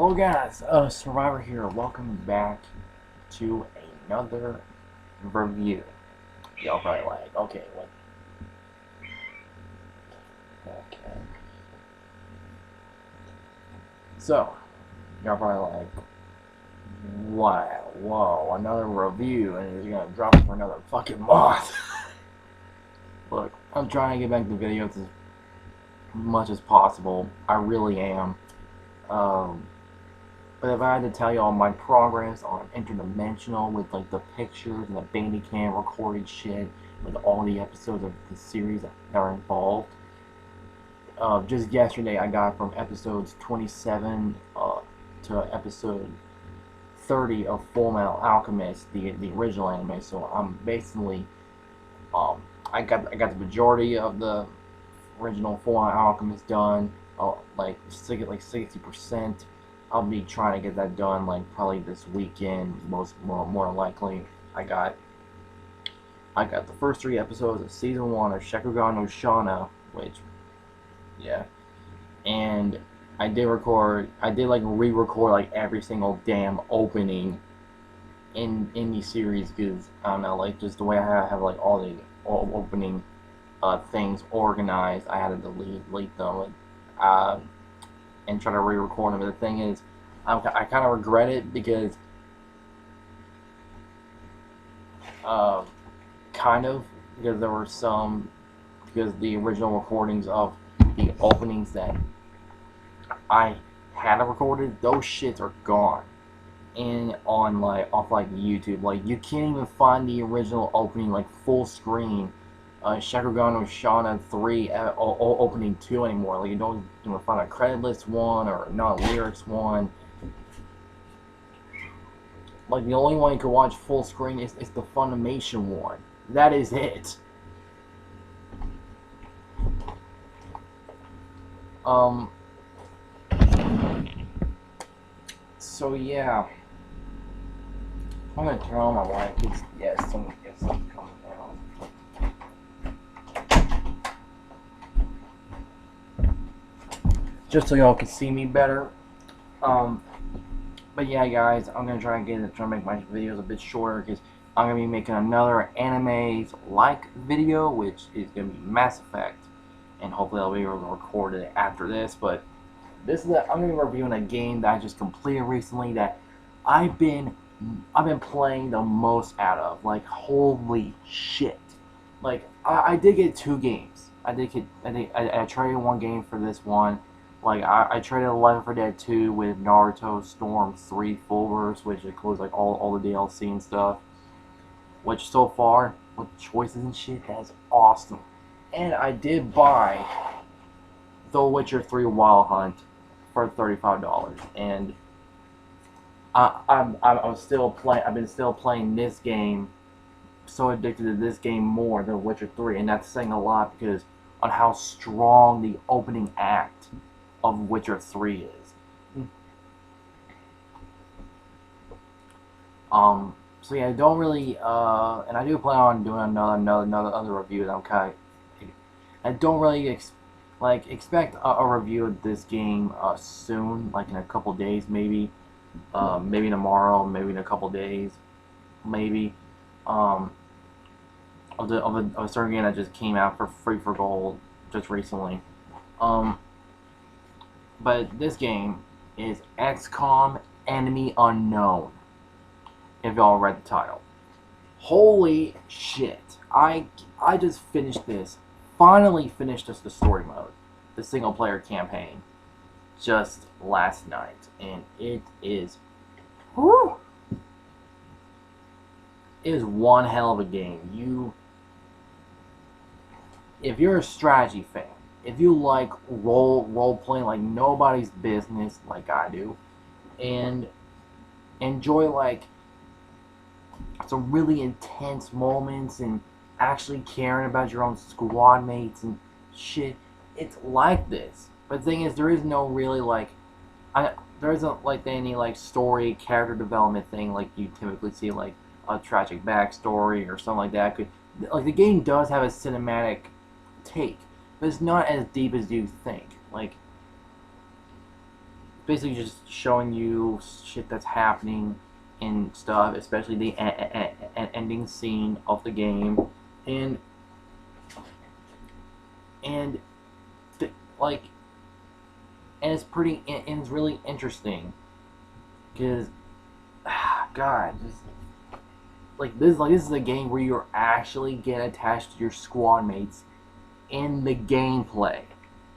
Hello guys, Survivor here. Welcome back to another review. Y'all probably like, okay, what? Okay. So, y'all probably like, wow, whoa, another review, and it's gonna drop for another fucking month. Look, I'm trying to get back to videos as much as possible. I really am. But if I had to tell y'all my progress on Interdimensional with like the pictures and the Bandicam recorded shit with all the episodes of the series that are involved, just yesterday I got from episodes 27 to episode 30 of Full Metal Alchemist, the original anime. So I'm basically I got the majority of the original Full Metal Alchemist done, like 60%. I'll be trying to get that done like probably this weekend, more likely. I got the first 3 episodes of season 1 of Shakugan no Shana, which, yeah, and I did like re-record like every single damn opening in the series, because I don't know, like just the way I have like all the opening things organized, I had to delete them and try to re-record them. But the thing is, I kind of regret it because there were some, because the original recordings of the openings that I had recorded, those shits are gone and on off YouTube. Like, you can't even find the original opening like full screen Shakugan no Shana 3 opening 2 anymore. Like, you don't even find a credit list one or not lyrics one. Like, the only one you can watch full screen is the Funimation one. That is it. So yeah, I'm gonna turn on my light because yes, something coming down. Just so y'all can see me better. But yeah, guys, I'm gonna try to make my videos a bit shorter because I'm gonna be making another animes like video, which is gonna be Mass Effect, and hopefully I'll be able to record it after this. But I'm gonna be reviewing a game that I just completed recently that I've been playing the most out of. Like, holy shit! Like, I did get 2 games. I traded 1 game for this one. Like, I traded Left 4 Dead 2 with Naruto Storm 3 full verse, which includes like all the DLC and stuff. Which so far, with choices and shit, that's awesome. And I did buy The Witcher 3 Wild Hunt for $35, and I'm still playing. I've been still playing this game. So addicted to this game more than Witcher 3, and that's saying a lot because on how strong the opening act of Witcher 3 is. So yeah, I don't really and I do plan on doing another review that I'm kind of, I don't really expect a review of this game soon, like in a couple days, maybe tomorrow, maybe in a couple days, maybe of a certain game that just came out for free for gold just recently. But this game is XCOM Enemy Unknown, if y'all read the title. Holy shit. I just finished this. Finally finished just the story mode. The single player campaign. Just last night. And it is... whew, it is one hell of a game. If you're a strategy fan, if you like role playing like nobody's business, like I do, and enjoy like some really intense moments and actually caring about your own squad mates and shit, it's like this. But the thing is, there is no really there isn't like any like story character development thing like you typically see, like a tragic backstory or something like that. Like, the game does have a cinematic take, but it's not as deep as you think. Like, basically just showing you shit that's happening and stuff, especially the ending scene of the game, and and like, and it's pretty, and it's really interesting because, God, just this is a game where you're actually get attached to your squad mates in the gameplay,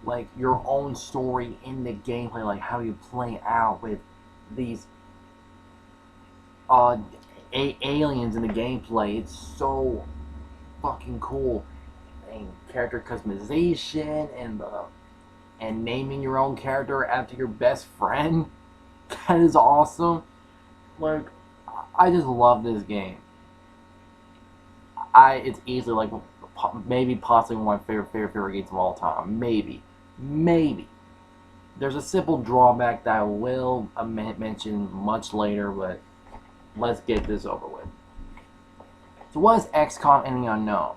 like your own story in the gameplay, like how you play out with these aliens in the gameplay. It's so fucking cool, and character customization and naming your own character after your best friend. That is awesome. Like, I just love this game. It's easily like maybe possibly one of my favorite games of all time. Maybe. There's a simple drawback that I will mention much later, but let's get this over with. So what is XCOM Enemy Unknown?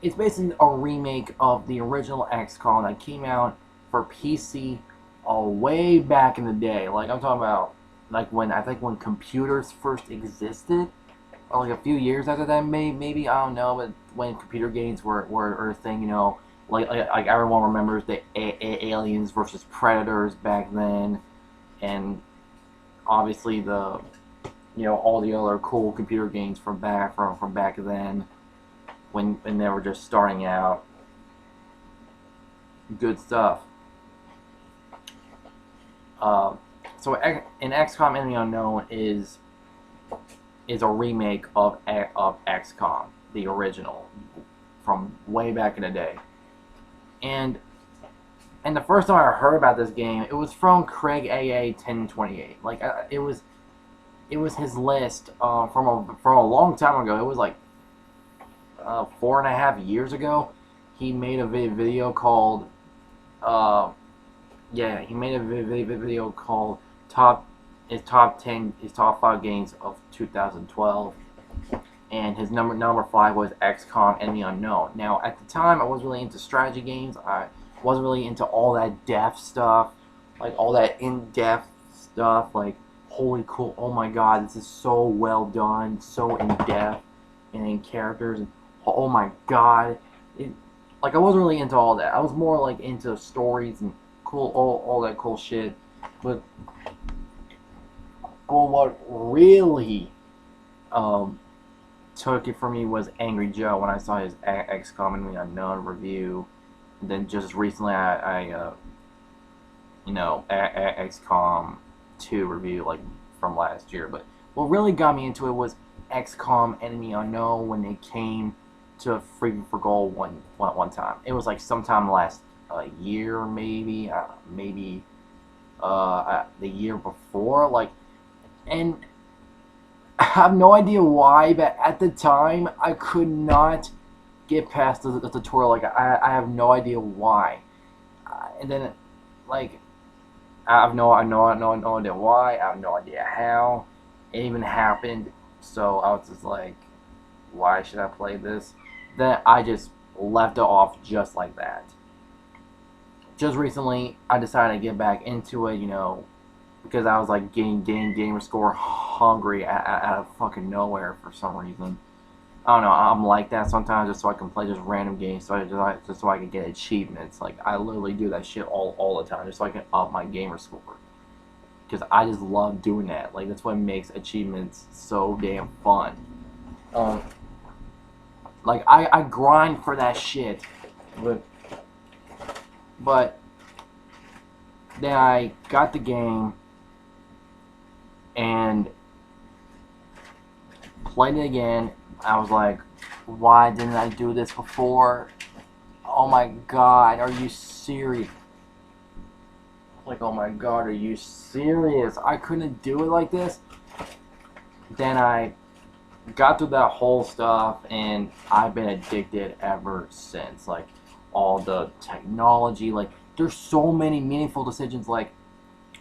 It's basically a remake of the original XCOM that came out for PC way back in the day. Like, I'm talking about like when computers first existed, or like a few years after that, maybe I don't know, but when computer games were a thing, you know, like everyone remembers the Aliens versus Predators back then, and obviously the, you know, all the other cool computer games from back then, when they were just starting out. Good stuff. So in XCOM Enemy Unknown is a remake of XCOM, the original, from way back in the day. And the first time I heard about this game, it was from Craig AA 1028. Like, it was his list from a long time ago. It was like 4.5 years ago. He made a video called he made a video called his top 5 games of 2012, and his number 5 was XCOM Enemy Unknown. Now, at the time, I wasn't really into strategy games. I wasn't really into all that depth stuff, like all that in-depth stuff. Like, holy cool! Oh my God, this is so well done, so in-depth, and in characters. And oh my God, like, I wasn't really into all that. I was more like into stories and cool, all that cool shit. But what really took it for me was Angry Joe when I saw his XCOM Enemy Unknown review. And then just recently, I you know, XCOM 2 review, like, from last year. But what really got me into it was XCOM Enemy Unknown when it came to Free for Gold one time. It was like sometime last year, maybe the year before, like, and I have no idea why, but at the time I could not get past the tutorial. Like, I have no idea why, and then, like, I have no idea why. I have no idea how it even happened. So I was just like, why should I play this? Then I just left it off just like that. Just recently, I decided to get back into it, you know, because I was like getting gamer score hungry out of fucking nowhere for some reason. I don't know. I'm like that sometimes, just so I can play just random games, just so I can get achievements. Like, I literally do that shit all the time, just so I can up my gamer score. Because I just love doing that. Like, that's what makes achievements so damn fun. Like, I grind for that shit, but then I got the game and played it again. I was like, why didn't I do this before? Oh my God, are you serious? Like, oh my God, are you serious? I couldn't do it like this. Then I got through that whole stuff, and I've been addicted ever since. Like, all the technology, like, there's so many meaningful decisions. Like,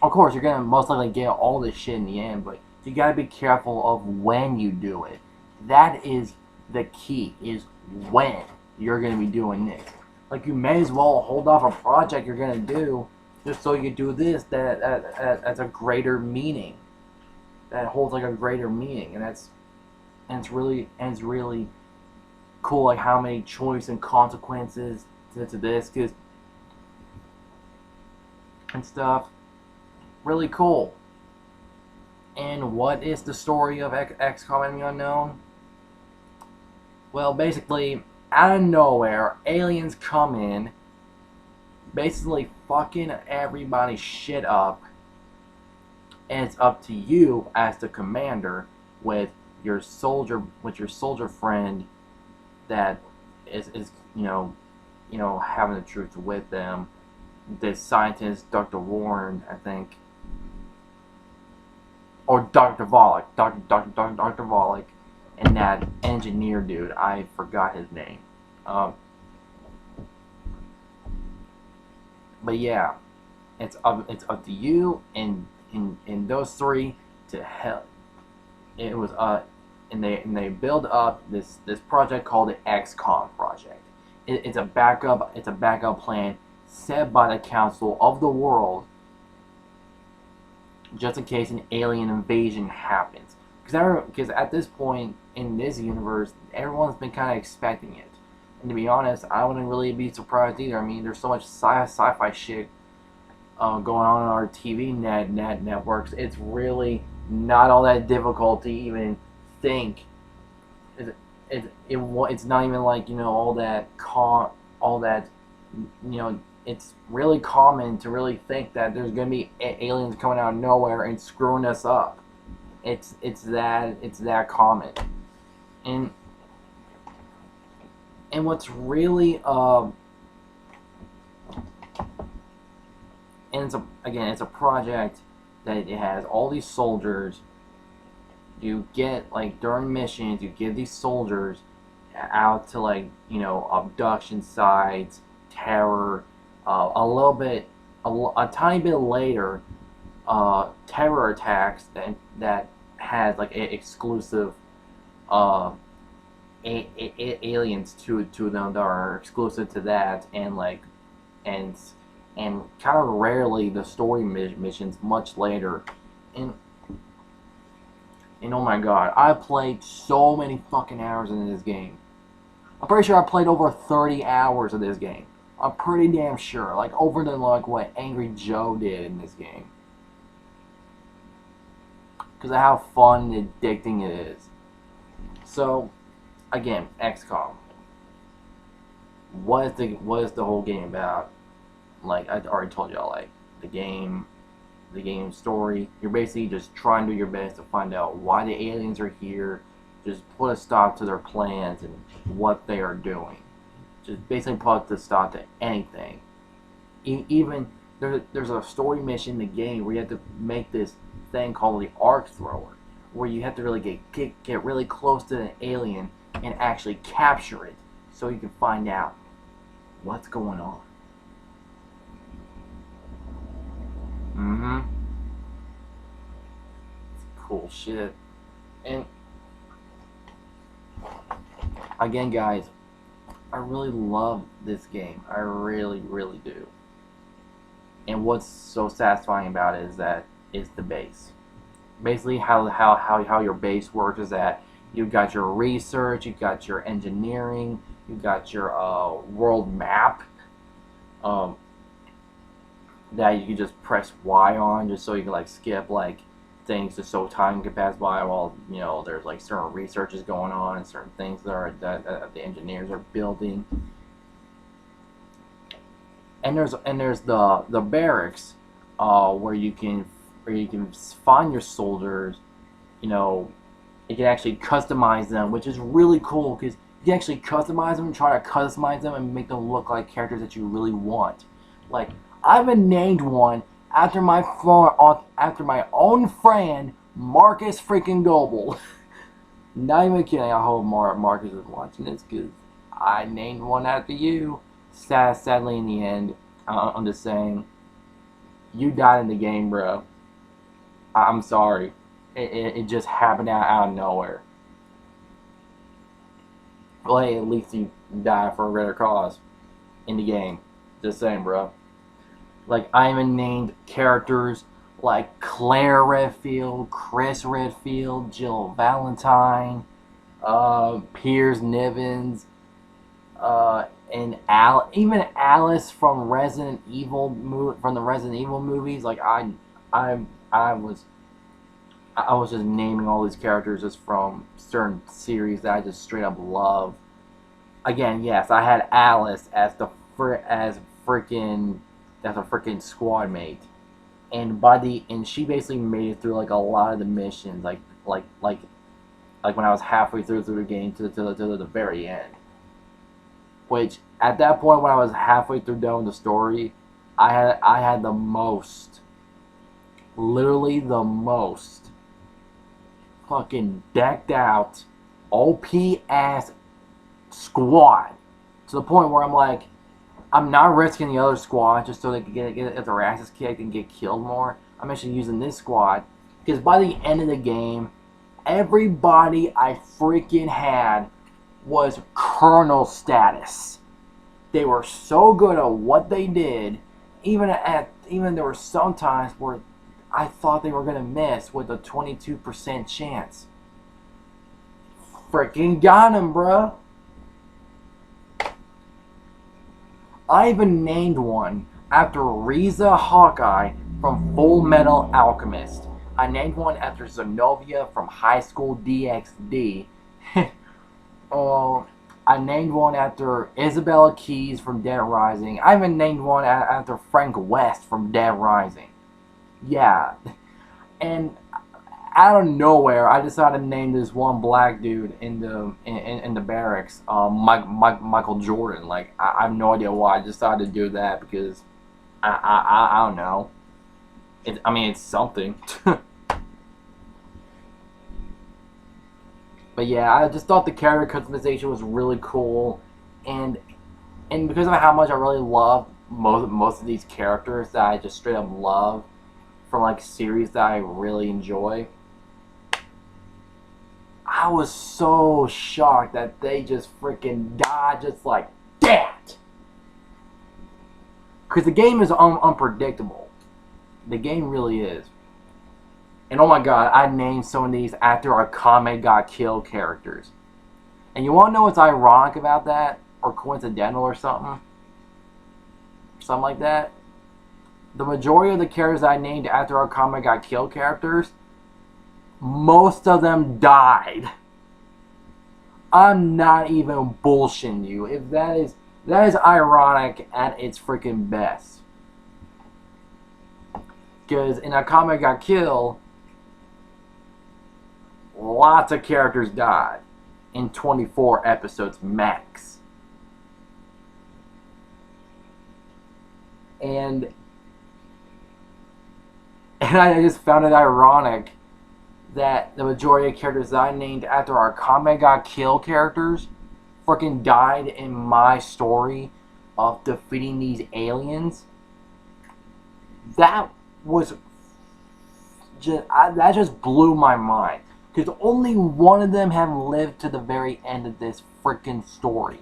of course, you're gonna most likely get all this shit in the end, but you gotta be careful of when you do it. That is the key, is when you're gonna be doing this. Like, you may as well hold off a project you're gonna do just so you can do this, that's a greater meaning. That holds like a greater meaning, and it's really cool, like how many choice and consequences to this, cause and stuff. Really cool. And what is the story of XCOM Enemy Unknown? Well, basically, out of nowhere, aliens come in, basically fucking everybody's shit up, and it's up to you as the commander with your soldier friend that is having the truth with them. This scientist, Dr. Warren, I think, or Dr. Volek, Dr. Volek, and that engineer dude, I forgot his name. But yeah, it's up to you and those three to help. It was and they build up this project called the XCOM project. It's a backup plan set by the Council of the World, just in case an alien invasion happens. Because at this point in this universe, everyone's been kind of expecting it. And to be honest, I wouldn't really be surprised either. I mean, there's so much sci-fi shit going on our TV networks. It's really not all that difficult to even think. It's not even like, all that it's really common to really think that there's gonna be aliens coming out of nowhere and screwing us up. It's that common. And what's really and it's a project that it has all these soldiers. You get, like, during missions, you give these soldiers out to, like, abduction sites, terror, a tiny bit later, terror attacks that has, like, exclusive aliens to them that are exclusive to that, and kind of rarely the story missions much later. And oh my god, I played so many fucking hours in this game. I'm pretty sure I played over 30 hours of this game. I'm pretty damn sure. Like, over than like what Angry Joe did in this game. Because of how fun and addicting it is. So, again, XCOM. What is the whole game about? Like, I already told y'all, like, the game story. You're basically just trying to do your best to find out why the aliens are here, just put a stop to their plans and what they are doing. Just basically put a stop to anything. Even there's a story mission in the game where you have to make this thing called the arc thrower, where you have to really get really close to an alien and actually capture it so you can find out what's going on. It's cool shit. And again, guys, I really love this game. I really, really do. And what's so satisfying about it is that it's the base. Basically, how your base works is that you've got your research, you've got your engineering, you've got your world map. That you can just press Y on, just so you can, like, skip, like, things just so time can pass by while, there's, like, certain researches going on and certain things that the engineers are building. And there's the barracks, where you can find your soldiers. You can actually customize them, which is really cool, because you can actually customize them and try to customize them and make them look like characters that you really want. Like, I've been named one after my own friend, Marcus freaking Goebel. Not even kidding. I hope Marcus is watching this, because I named one after you. Sadly, in the end, I'm just saying, you died in the game, bro. I'm sorry. It just happened out of nowhere. Well, hey, at least you died for a greater cause in the game. Just saying, bro. Like, I even named characters like Claire Redfield, Chris Redfield, Jill Valentine, Piers Nivens, and even Alice from from the Resident Evil movies. Like, I, I was, I was just naming all these characters just from certain series that I just straight up love. Again, yes, I had Alice as the as freaking as a freaking squad mate, and she basically made it through like a lot of the missions, like when I was halfway through the game to the very end. Which at that point, when I was halfway through done with the story, I had the most, literally the most fucking decked out, OP ass squad, to the point where I'm like, I'm not risking the other squad just so they can get their asses kicked and get killed more. I'm actually using this squad because by the end of the game, everybody I freaking had was colonel status. They were so good at what they did, even there were some times where I thought they were gonna miss with a 22% chance. Freaking got him, bruh. I even named one after Riza Hawkeye from Full Metal Alchemist. I named one after Zenobia from High School DxD. I named one after Isabella Keys from Dead Rising. I even named one after Frank West from Dead Rising. Yeah. And out of nowhere, I decided to name this one black dude in the barracks, Michael Jordan. Like, I have no idea why I decided to do that, because I don't know. It's something. But yeah, I just thought the character customization was really cool, and because of how much I really love most of these characters that I just straight up love from like series that I really enjoy, I was so shocked that they just freaking died just like that. Because the game is unpredictable. The game really is. And oh my god, I named some of these after our Kame got killed characters. And you want to know what's ironic about that? Or coincidental or something? Something like that? The majority of the characters I named after our Kame got killed characters, most of them died. I'm not even bullshitting you. If that is ironic at its freaking best. Because in Akame got killed, lots of characters died in 24 episodes max. And I just found it ironic that the majority of characters that I named after our Kame got killed characters freaking died in my story of defeating these aliens. That just blew my mind, because only one of them have lived to the very end of this freaking story,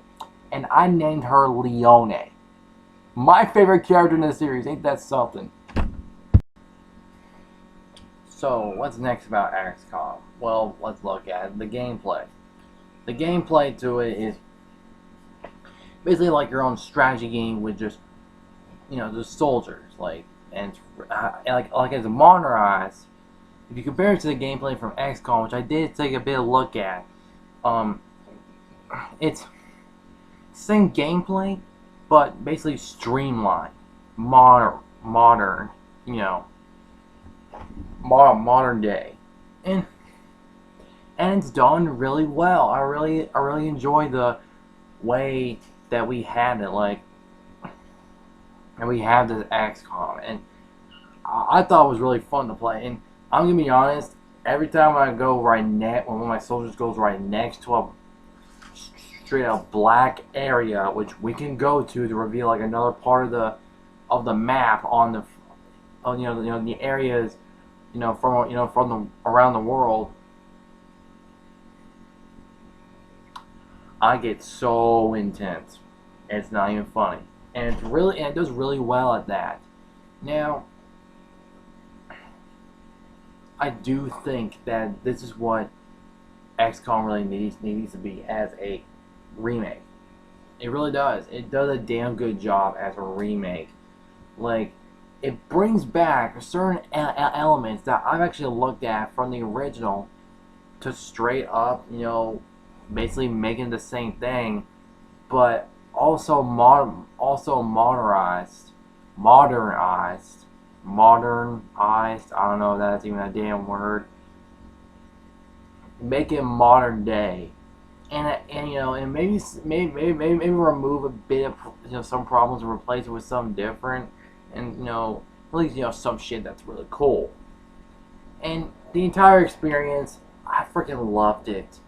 and I named her Leone, my favorite character in the series. Ain't that something? So what's next about XCOM? Well, let's look at the gameplay. The gameplay to it is basically like your own strategy game with just, just soldiers, like as a modernized. If you compare it to the gameplay from XCOM, which I did take a bit of look at, it's same gameplay, but basically streamlined, modern, modern day, and it's done really well. I really enjoy the way that we had it, and we have this XCOM, and I thought it was really fun to play. And I'm gonna be honest, every time I go when one of my soldiers goes right next to a straight up black area, which we can go to reveal like another part of the map on the areas, from the around the world, I get so intense. It's not even funny, and it does really well at that. Now, I do think that this is what XCOM really needs to be as a remake. It really does. It does a damn good job as a remake. Like, it brings back certain elements that I've actually looked at from the original to straight up, basically making the same thing, but also modernized. I don't know if that's even a damn word. Make it modern day, and maybe remove a bit of some problems and replace it with something different, and at least some shit that's really cool. And the entire experience, I freaking loved it.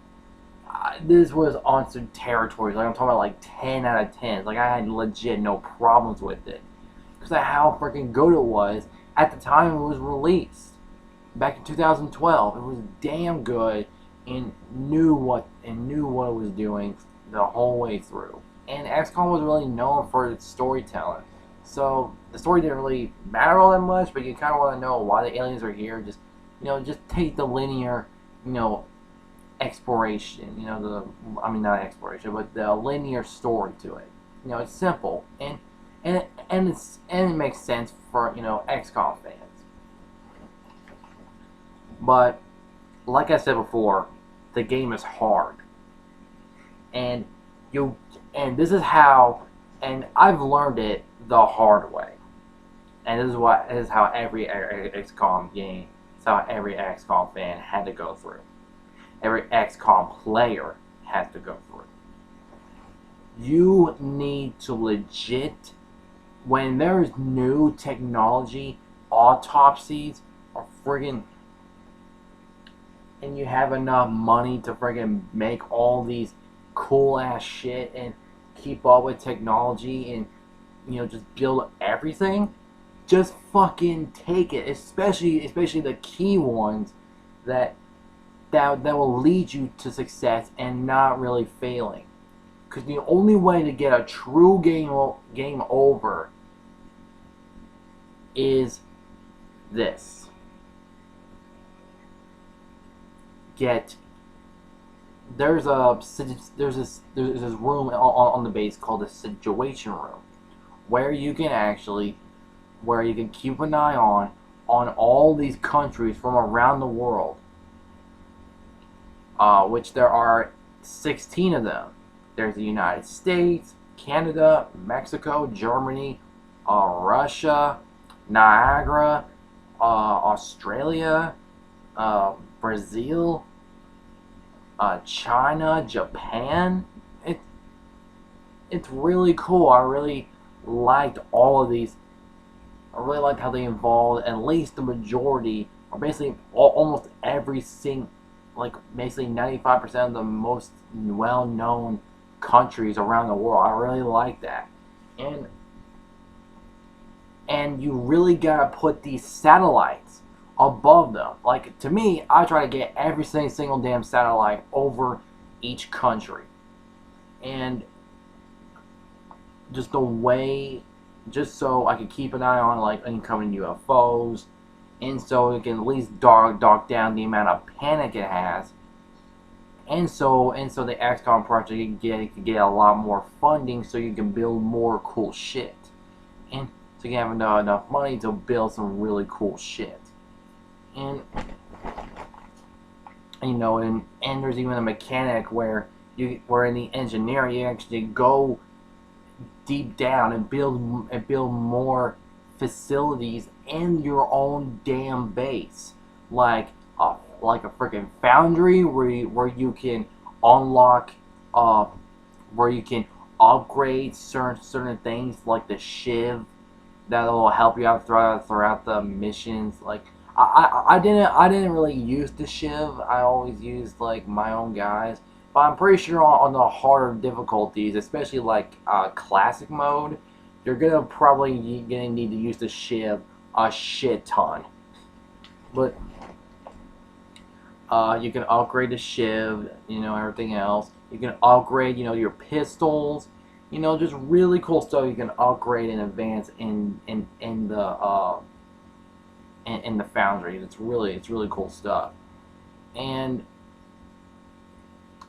This was on some territories. Like I'm talking about like 10 out of 10. Like I had legit no problems with it because of how freaking good it was at the time it was released back in 2012. It was damn good and knew what it was doing the whole way through. And XCOM was really known for its storytelling. So the story didn't really matter all that much, but you kind of want to know why the aliens are here. Just take the linear, exploration. Not exploration, but the linear story to it. It's simple and it makes sense for XCOM fans. But like I said before, the game is hard, and this is how, and I've learned it the hard way, and this is how every XCOM game, it's how every XCOM fan had to go through. Every XCOM player has to go through. You need to legit, when there's new technology, autopsies are friggin', and you have enough money to friggin' make all these cool ass shit and keep up with technology and just build everything, just fucking take it. Especially the key ones that will lead you to success and not really failing. Because the only way to get a true game over is this. There's this room on the base called the situation room, where you can keep an eye on all these countries from around the world, which there are 16 of them. There's the United States, Canada, Mexico, Germany, Russia, Niagara, Australia, Brazil, China, Japan. It's really cool. I really liked all of these. I really liked how they involved at least the majority, or basically almost every single, like basically 95% of the most well-known countries around the world. I really like that. And you really gotta put these satellites above them. Like, to me, I try to get every single damn satellite over each country. And just so I could keep an eye on, like, incoming UFOs, and so it can at least dog down the amount of panic it has. And so the XCOM project can get a lot more funding so you can build more cool shit. And so you can have enough money to build some really cool shit. And there's even a mechanic where in the engineering you actually go deep down and build more facilities in your own damn base, like a freaking foundry where you can unlock, where you can upgrade certain things like the shiv that will help you out throughout the missions. Like I didn't really use the shiv. I always used like my own guys. But I'm pretty sure on the harder difficulties, especially like classic mode, you're probably gonna need to use the shiv a shit ton. But you can upgrade the shiv, everything else. You can upgrade, your pistols, You know, just really cool stuff you can upgrade and advance in the foundry. It's really cool stuff. And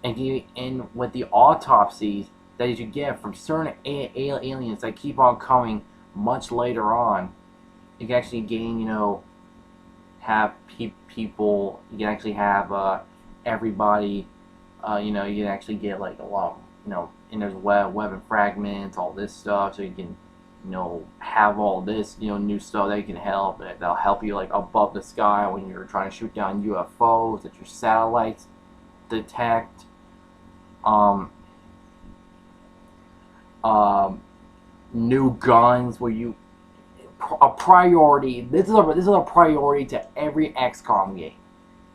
and with the autopsies that you get from certain aliens that keep on coming much later on, you can actually gain, you know, have people. You can actually have everybody. You know, you can actually get like a lot, you know, and there's weapon fragments, all this stuff, so you can, you know, have all this, you know, new stuff that can help. That'll help you like above the sky when you're trying to shoot down UFOs that your satellites detect. Um, um, New guns where you a priority. This is a priority to every XCOM game.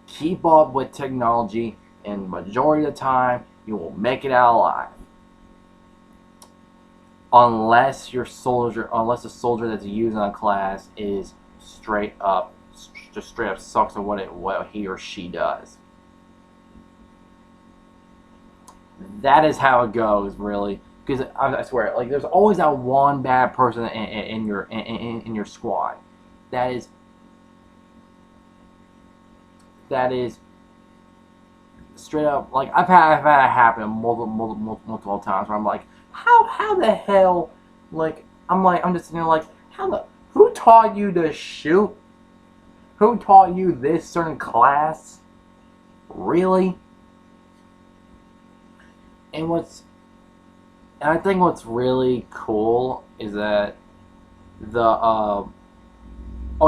Keep up with technology, and majority of the time you will make it out alive. Unless the soldier that's using a class is just straight up sucks at what he or she does. That is how it goes, really. Because I swear, like there's always that one bad person in your squad. That is that is straight up, like I've had it happen multiple times where I'm like, how the hell, like I'm just sitting there like, who taught you to shoot? Who taught you this certain class? Really? And I think what's really cool is that the oh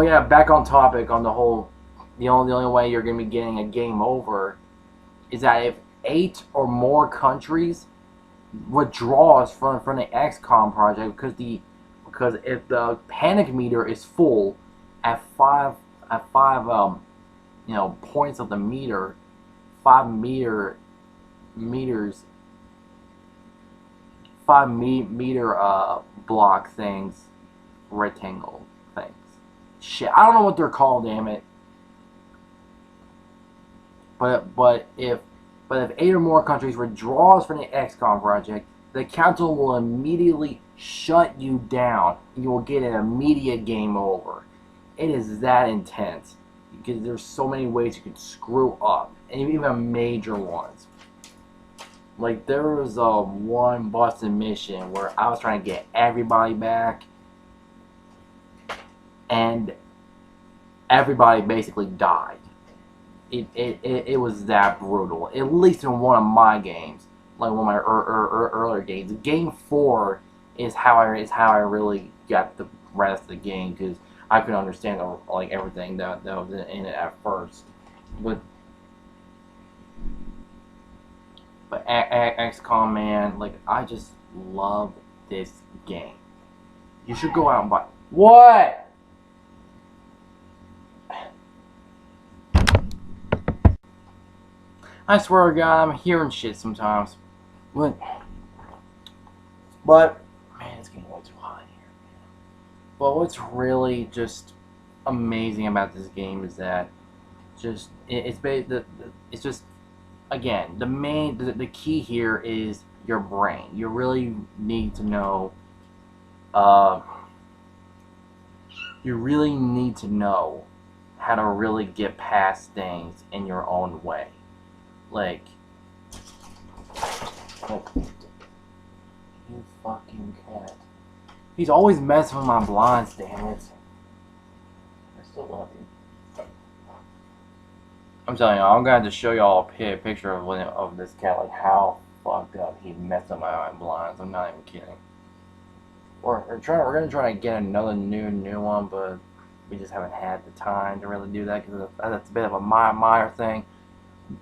yeah, back on topic on the whole, the only way you're gonna be getting a game over is that if 8 or more countries withdraws from the XCOM project, because if the panic meter is full at five you know, points of the meter, 5 meters, 5 meter block things, rectangle things. Shit, I don't know what they're called, damn it. But if 8 or more countries withdraws from the XCOM project, the council will immediately shut you down, and you will get an immediate game over. It is that intense because there's so many ways you can screw up, and even major ones. Like there was one Boston mission where I was trying to get everybody back, and everybody basically died. It was that brutal. At least in one of my games, like one of my earlier games. Game 4 is how I really got the rest of the game, because I couldn't understand like everything that was in it at first. But XCOM, man, like I just love this game. You should go out and buy. What? I swear to God, I'm hearing shit sometimes. But man, it's getting way too hot in here. But what's really just amazing about this game is that it's just, again, the key here is your brain. You really need to know. You really need to know how to really get past things in your own way. Like, you fucking cat. He's always messing with my blinds, damn it. I still love you. I'm telling you, I'm gonna have to show y'all a picture of this cat, like how fucked up he messed up my blinds. I'm not even kidding. We're gonna try to get another new one, but we just haven't had the time to really do that because that's a bit of a minor thing.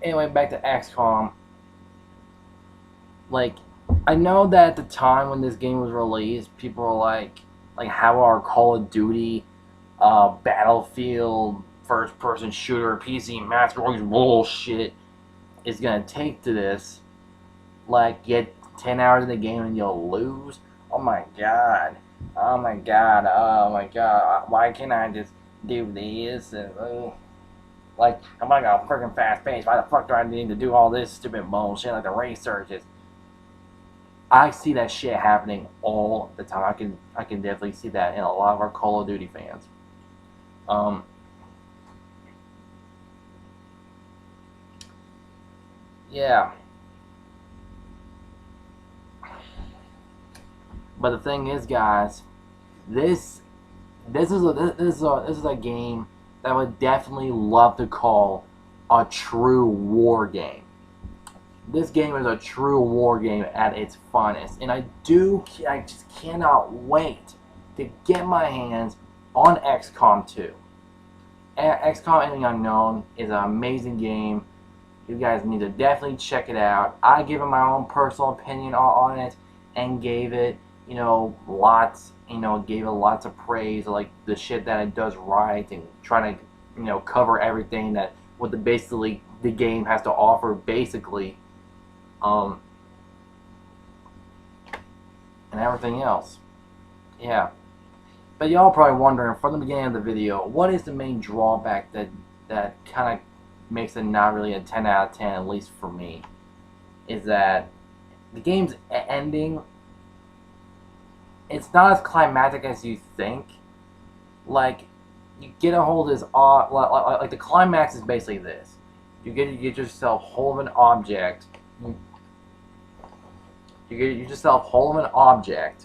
Anyway, back to XCOM. Like, I know that at the time when this game was released, people were like how our Call of Duty, Battlefield, first-person shooter, PC Master Race bullshit is gonna take to this. Like, get 10 hours in the game and you'll lose. Oh my god. Oh my god. Oh my god. Why can't I just do this? And, like, I'm like a freaking fast pace. Why the fuck do I need to do all this stupid bullshit like the race searches? I see that shit happening all the time. I can definitely see that in a lot of our Call of Duty fans. Um, yeah. But the thing is, guys, this this is a game that I would definitely love to call a true war game. This game is a true war game at its finest, and I just cannot wait to get my hands on XCOM 2. XCOM Enemy Unknown is an amazing game. You guys need to definitely check it out. I give it my own personal opinion on it, and gave it, gave it lots of praise, like the shit that it does right, and trying to, cover everything that what basically the game has to offer, basically, and everything else. Yeah. But y'all probably wondering from the beginning of the video, what is the main drawback that kind of makes it not really a 10 out of 10, at least for me, is that the game's ending, it's not as climactic as you think. Like, you get a hold of this, like the climax is basically this. You get yourself hold of an object. You get yourself hold of an object.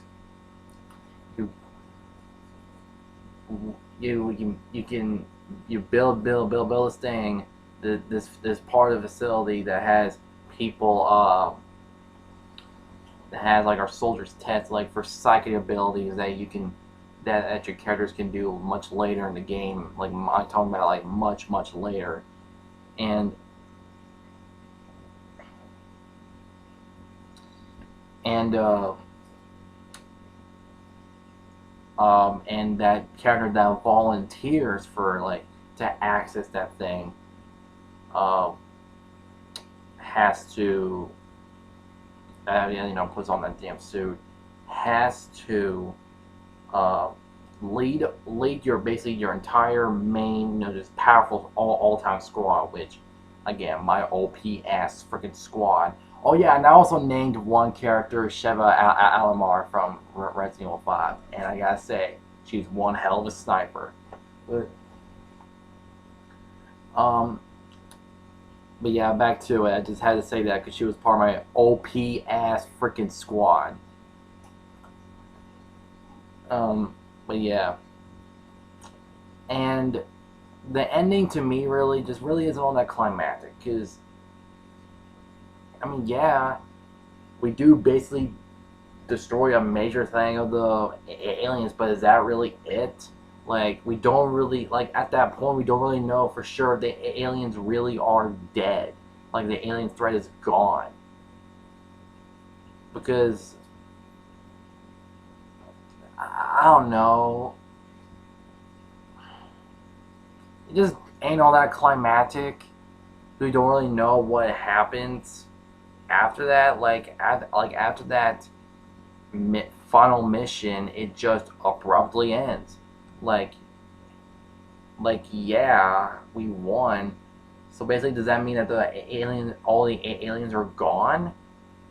You build this thing, this part of the facility that has people, that has like our soldiers test, like for psychic abilities that you can that your characters can do much later in the game. Like I'm talking about, like much later, and and that character that volunteers for like to access that thing has to puts on that damn suit, has to lead your entire main, just powerful all-time squad, which again, my OP ass freaking squad. Oh yeah, and I also named one character Sheva Alamar from Resident Evil 5, and I gotta say, she's one hell of a sniper. But yeah, back to it. I just had to say that because she was part of my OP ass freaking squad. But yeah, and the ending to me really isn't all that climactic, because I mean, yeah, we do basically destroy a major thing of the aliens, but is that really it? Like, we don't really, like, at that point, we don't really know for sure if the aliens really are dead. Like, the alien threat is gone. Because, I don't know. It just ain't all that climactic. We don't really know what happens after that. Like after that final mission, it just abruptly ends. Like yeah, we won. So basically, does that mean that all the aliens are gone?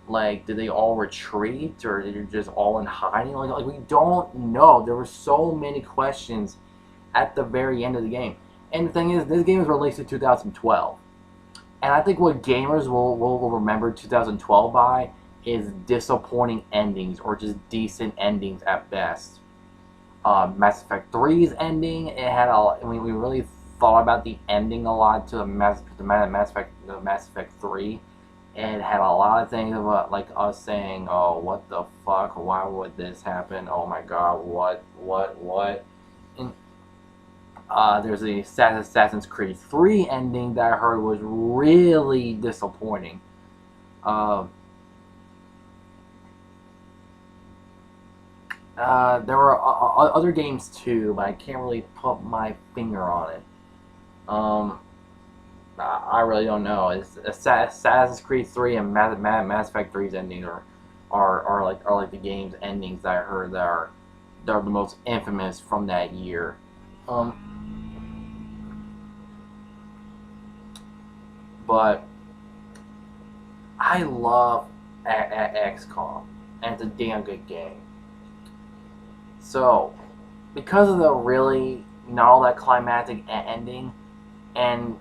Like, did they all retreat, or did they just all in hiding? Like we don't know. There were so many questions at the very end of the game. And the thing is, this game was released in 2012. And I think what gamers will remember 2012 by is disappointing endings, or just decent endings at best. Mass Effect 3's ending, it had we really thought about the ending a lot to the Mass Effect 3. And it had a lot of things about, like, us saying, oh, what the fuck, why would this happen, oh my god, what? And there's the Assassin's Creed 3 ending that I heard was really disappointing. There were other games too, but I can't really put my finger on it. I really don't know. It's Assassin's Creed 3 and Mass Effect 3's endings are like the game's endings that I heard that are the most infamous from that year. But I love XCOM. and it's a damn good game. So, because of the really not all that climactic ending, and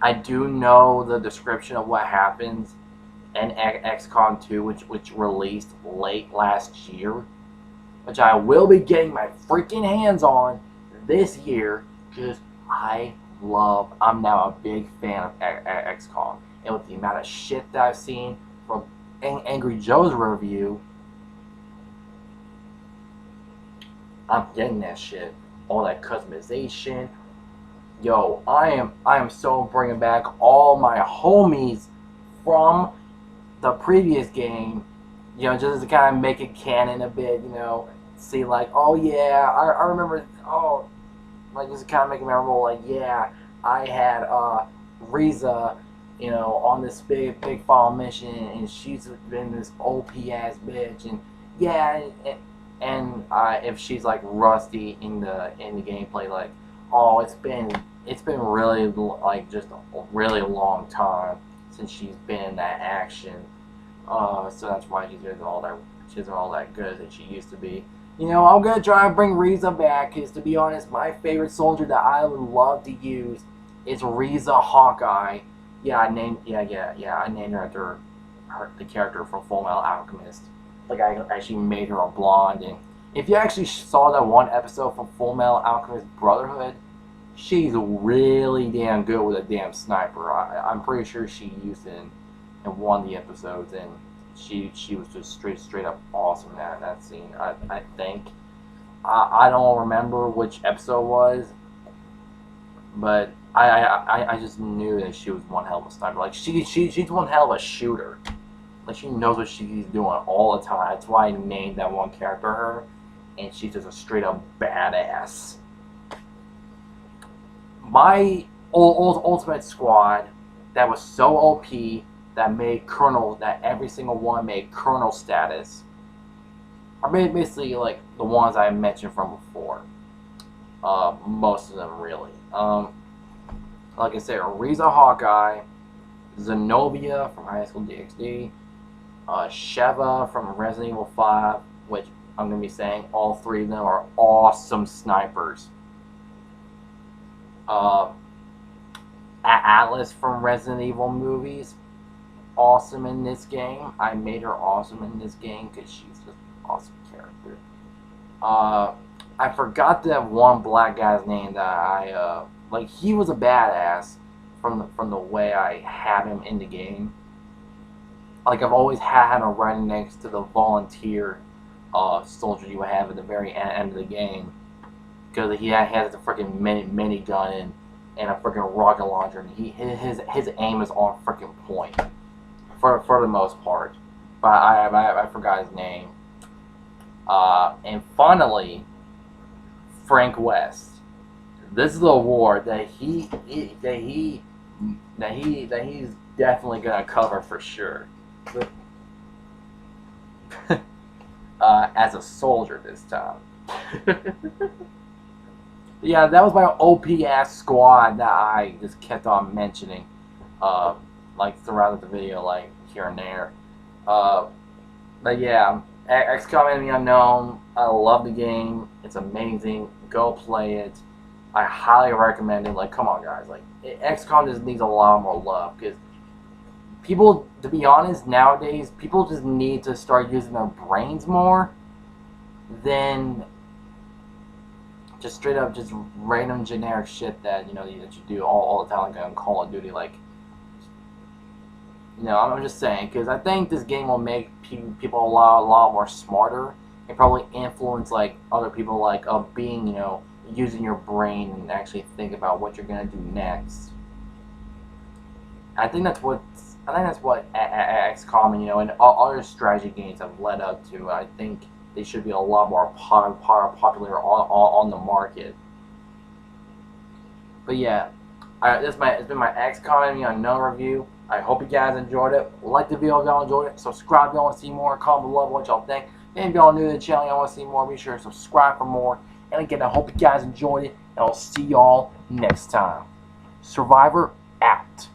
I do know the description of what happens in XCOM 2, which released late last year, which I will be getting my freaking hands on this year, because I'm now a big fan of XCOM. And with the amount of shit that I've seen from Angry Joe's review, I'm getting that shit. All that customization. Yo, I am so bringing back all my homies from the previous game, just to kind of make it canon a bit, see like, oh yeah, I remember, oh, like just kind of make it memorable, like, yeah, I had Riza, on this big fall mission, and she's been this OP ass bitch, and yeah, and if she's like rusty in the gameplay, like, oh, it's been really like just a really long time since she's been in that action. So that's why she isn't all that good as she used to be. I'm gonna try and bring Riza back, because to be honest, my favorite soldier that I would love to use is Riza Hawkeye. Yeah, I named her after the character from Full Metal Alchemist. Like, I actually made her a blonde, and if you actually saw that one episode from Full Metal Alchemist Brotherhood, she's really damn good with a damn sniper. I'm pretty sure she used it in one of the episodes, and she was just straight up awesome in that scene. I think I don't remember which episode it was, but I just knew that she was one hell of a sniper. Like, she's one hell of a shooter. Like, she knows what she's doing all the time. That's why I named that one character her, and she's just a straight up badass. My ultimate squad that was so OP that made Colonel, that every single one made Colonel status, are basically like the ones I mentioned from before. Most of them, really. Like I said, Riza Hawkeye, Zenobia from High School DxD, Sheva from Resident Evil 5, which I'm going to be saying all three of them are awesome snipers. Atlas from Resident Evil movies, awesome in this game. I made her awesome in this game because she's just an awesome character. I forgot that one black guy's name that I like. He was a badass from the way I had him in the game. Like, I've always had him right next to the volunteer soldier you have at the very end of the game, because he has a freaking minigun and a freaking rocket launcher, and his aim is on freaking point for the most part. But I forgot his name. And finally, Frank West. This is the award that he's definitely gonna cover for sure. As a soldier this time. Yeah, that was my OP ass squad that I just kept on mentioning, like throughout the video, like here and there. But yeah, XCOM Enemy Unknown. I love the game. It's amazing. Go play it. I highly recommend it. Like, come on, guys. Like, XCOM just needs a lot more love, because people, to be honest, nowadays, people just need to start using their brains more than just straight up just random generic shit that that you do all the time, like on Call of Duty. Like, I'm just saying, because I think this game will make people a lot more smarter, and probably influence like other people, like being using your brain and actually think about what you're gonna do next. I think that's what XCOM and other strategy games have led up to. I think they should be a lot more popular on the market. But yeah, it's been my XCOM Enemy Unknown review. I hope you guys enjoyed it. Like the video if y'all enjoyed it. Subscribe if y'all want to see more. Comment below what y'all think. And if y'all new to the channel, y'all want to see more, be sure to subscribe for more. And again, I hope you guys enjoyed it, and I'll see y'all next time. Survivor out.